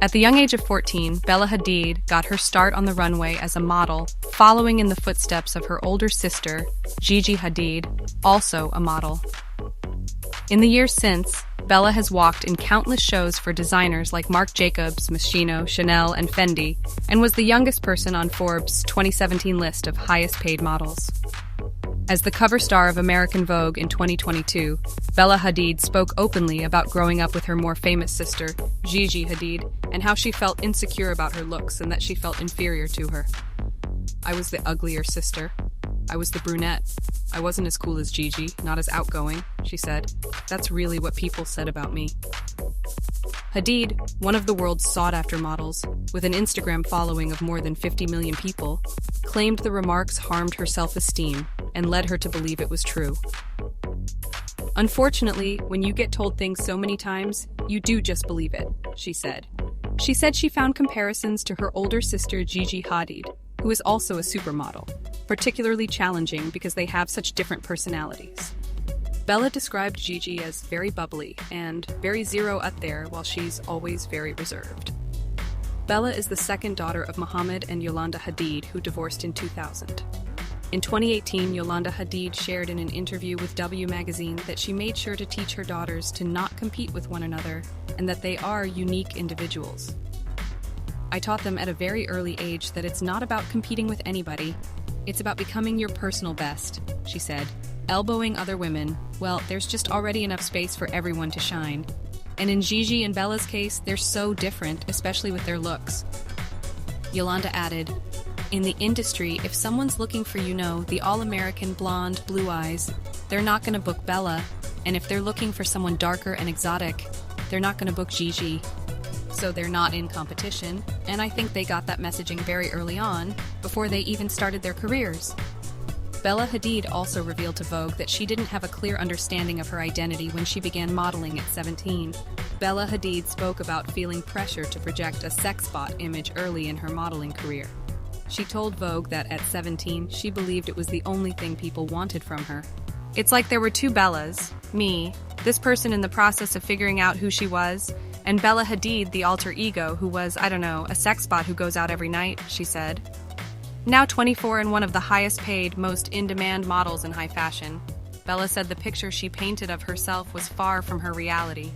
At the young age of 14, Bella Hadid got her start on the runway as a model, following in the footsteps of her older sister, Gigi Hadid, also a model. In the years since, Bella has walked in countless shows for designers like Marc Jacobs, Moschino, Chanel, and Fendi, and was the youngest person on Forbes' 2017 list of highest-paid models. As the cover star of American Vogue in 2022, Bella Hadid spoke openly about growing up with her more famous sister, Gigi Hadid, and how she felt insecure about her looks and that she felt inferior to her. "I was the uglier sister. I was the brunette. I wasn't as cool as Gigi, not as outgoing," she said. "That's really what people said about me." Hadid, one of the world's sought-after models, with an Instagram following of more than 50 million people, claimed the remarks harmed her self-esteem and led her to believe it was true. "Unfortunately, when you get told things so many times, you do just believe it," she said. She said she found comparisons to her older sister Gigi Hadid, who is also a supermodel, particularly challenging because they have such different personalities. Bella described Gigi as very bubbly and very zero up there, while she's always very reserved. Bella is the second daughter of Mohammed and Yolanda Hadid, who divorced in 2000. In 2018, Yolanda Hadid shared in an interview with W magazine that she made sure to teach her daughters to not compete with one another and that they are unique individuals. "I taught them at a very early age that it's not about competing with anybody. It's about becoming your personal best," she said. "Elbowing other women, well, there's just already enough space for everyone to shine. And in Gigi and Bella's case, they're so different, especially with their looks." Yolanda added, "In the industry, if someone's looking for, the all-American blonde, blue eyes, they're not going to book Bella. And if they're looking for someone darker and exotic, they're not going to book Gigi. So they're not in competition, and I think they got that messaging very early on, before they even started their careers." Bella Hadid also revealed to Vogue that she didn't have a clear understanding of her identity when she began modeling at 17. Bella Hadid spoke about feeling pressure to project a sex bot image early in her modeling career. She told Vogue that at 17, she believed it was the only thing people wanted from her. "It's like there were two Bellas, me, this person in the process of figuring out who she was, and Bella Hadid, the alter ego, who was, a sex bot who goes out every night," she said. Now 24 and one of the highest-paid, most in-demand models in high fashion, Bella said the picture she painted of herself was far from her reality.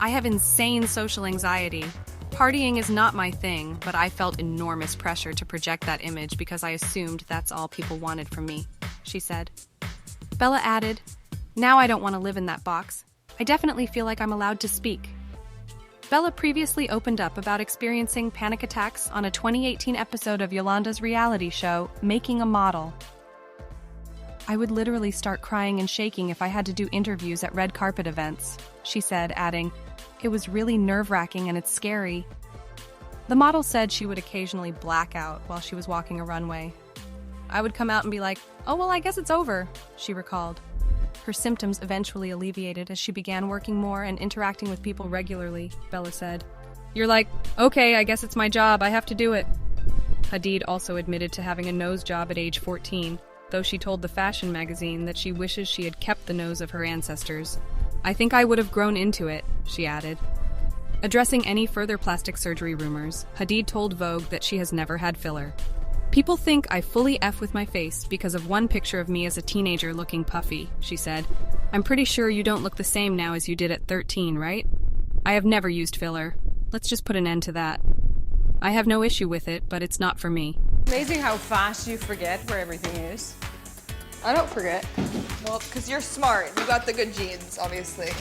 "I have insane social anxiety. Partying is not my thing, but I felt enormous pressure to project that image because I assumed that's all people wanted from me," she said. Bella added, "Now I don't want to live in that box. I definitely feel like I'm allowed to speak." Bella previously opened up about experiencing panic attacks on a 2018 episode of Yolanda's reality show, Making a Model. "I would literally start crying and shaking if I had to do interviews at red carpet events," she said, adding, "It was really nerve-wracking and it's scary." The model said she would occasionally black out while she was walking a runway. "I would come out and be like, 'Oh, well, I guess it's over,'" she recalled. Her symptoms eventually alleviated as she began working more and interacting with people regularly, Bella said. "You're like, okay, I guess it's my job, I have to do it." Hadid also admitted to having a nose job at age 14, though she told the fashion magazine that she wishes she had kept the nose of her ancestors. "I think I would have grown into it," she added. Addressing any further plastic surgery rumors, Hadid told Vogue that she has never had filler. "People think I fully F with my face because of one picture of me as a teenager looking puffy," she said. "I'm pretty sure you don't look the same now as you did at 13, right? I have never used filler. Let's just put an end to that. I have no issue with it, but it's not for me." Amazing how fast you forget where everything is. I don't forget. Well, because you're smart. You got the good genes, obviously.